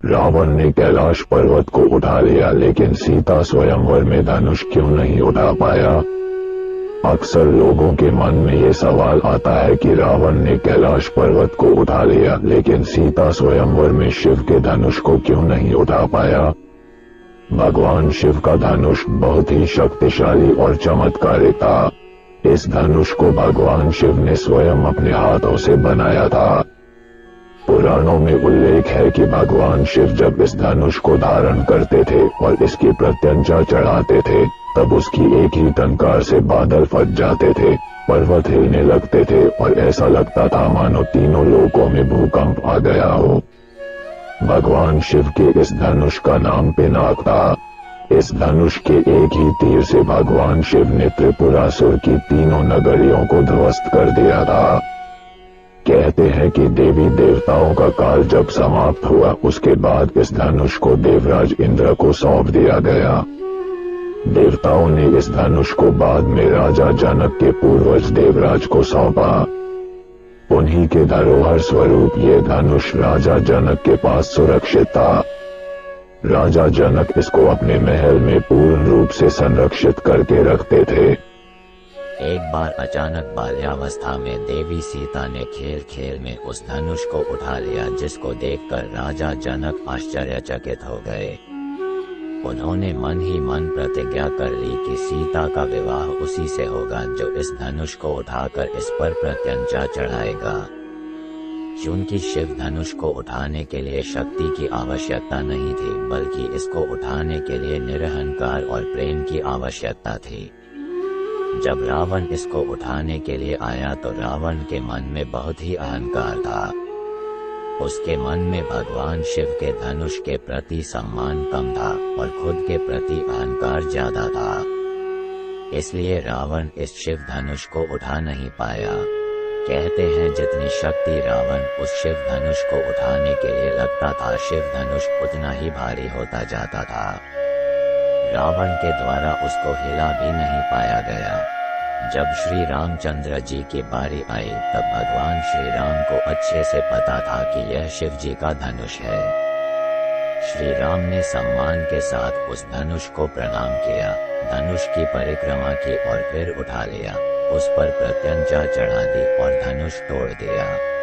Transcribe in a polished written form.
रावण ने कैलाश पर्वत को उठा लिया, लेकिन सीता स्वयंवर में धनुष क्यों नहीं उठा पाया? अक्सर लोगों के मन में ये सवाल आता है कि रावण ने कैलाश पर्वत को उठा लिया, लेकिन सीता स्वयंवर में शिव के धनुष को क्यों नहीं उठा पाया? भगवान शिव का धनुष बहुत ही शक्तिशाली और चमत्कारिक था। इस धनुष को भगवान शिव ने स्वयं अपने हाथों से बनाया था। पुराणों में उल्लेख है कि भगवान शिव जब इस धनुष को धारण करते थे और इसकी प्रत्यंचा चढ़ाते थे, तब उसकी एक ही टंकार से बादल फट जाते थे, पर्वत हिलने लगते थे और ऐसा लगता था मानो तीनों लोकों में भूकंप आ गया हो। भगवान शिव के इस धनुष का नाम पिनाक था। इस धनुष के एक ही तीर से भगवान शिव ने त्रिपुरासुर की तीनों नगरियों को ध्वस्त कर दिया था। कहते हैं कि देवी देवताओं का काल जब समाप्त हुआ, उसके बाद इस धनुष को देवराज इंद्र को सौंप दिया गया। देवताओं ने इस धनुष को बाद में राजा जनक के पूर्वज देवराज को सौंपा। उन्हीं के धरोहर स्वरूप ये धनुष राजा जनक के पास सुरक्षित था। राजा जनक इसको अपने महल में पूर्ण रूप से संरक्षित करके रखते थे। एक बार अचानक बाल्यावस्था में देवी सीता ने खेल खेल में उस धनुष को उठा लिया, जिसको देखकर राजा जनक आश्चर्यचकित हो गए। उन्होंने मन ही मन प्रतिज्ञा कर ली कि सीता का विवाह उसी से होगा जो इस धनुष को उठाकर इस पर प्रत्यंचा चढ़ाएगा। क्योंकि शिव धनुष को उठाने के लिए शक्ति की आवश्यकता नहीं थी, बल्कि इसको उठाने के लिए निरहंकार और प्रेम की आवश्यकता थी। जब रावण इसको उठाने के लिए आया तो रावण के मन में बहुत ही अहंकार था। उसके मन में भगवान शिव के धनुष के प्रति सम्मान कम था और खुद के प्रति अहंकार ज्यादा था। इसलिए रावण इस शिव धनुष को उठा नहीं पाया। कहते हैं जितनी शक्ति रावण उस शिव धनुष को उठाने के लिए लगता था, शिव धनुष उतना ही भारी होता जाता था। रावण के द्वारा उसको हिला भी नहीं पाया गया। जब श्री रामचंद्र जी की बारी आई, तब भगवान श्री राम को अच्छे से पता था कि यह शिव जी का धनुष है। श्री राम ने सम्मान के साथ उस धनुष को प्रणाम किया, धनुष की परिक्रमा की और फिर उठा लिया, उस पर प्रत्यंचा चढ़ा दी और धनुष तोड़ दिया।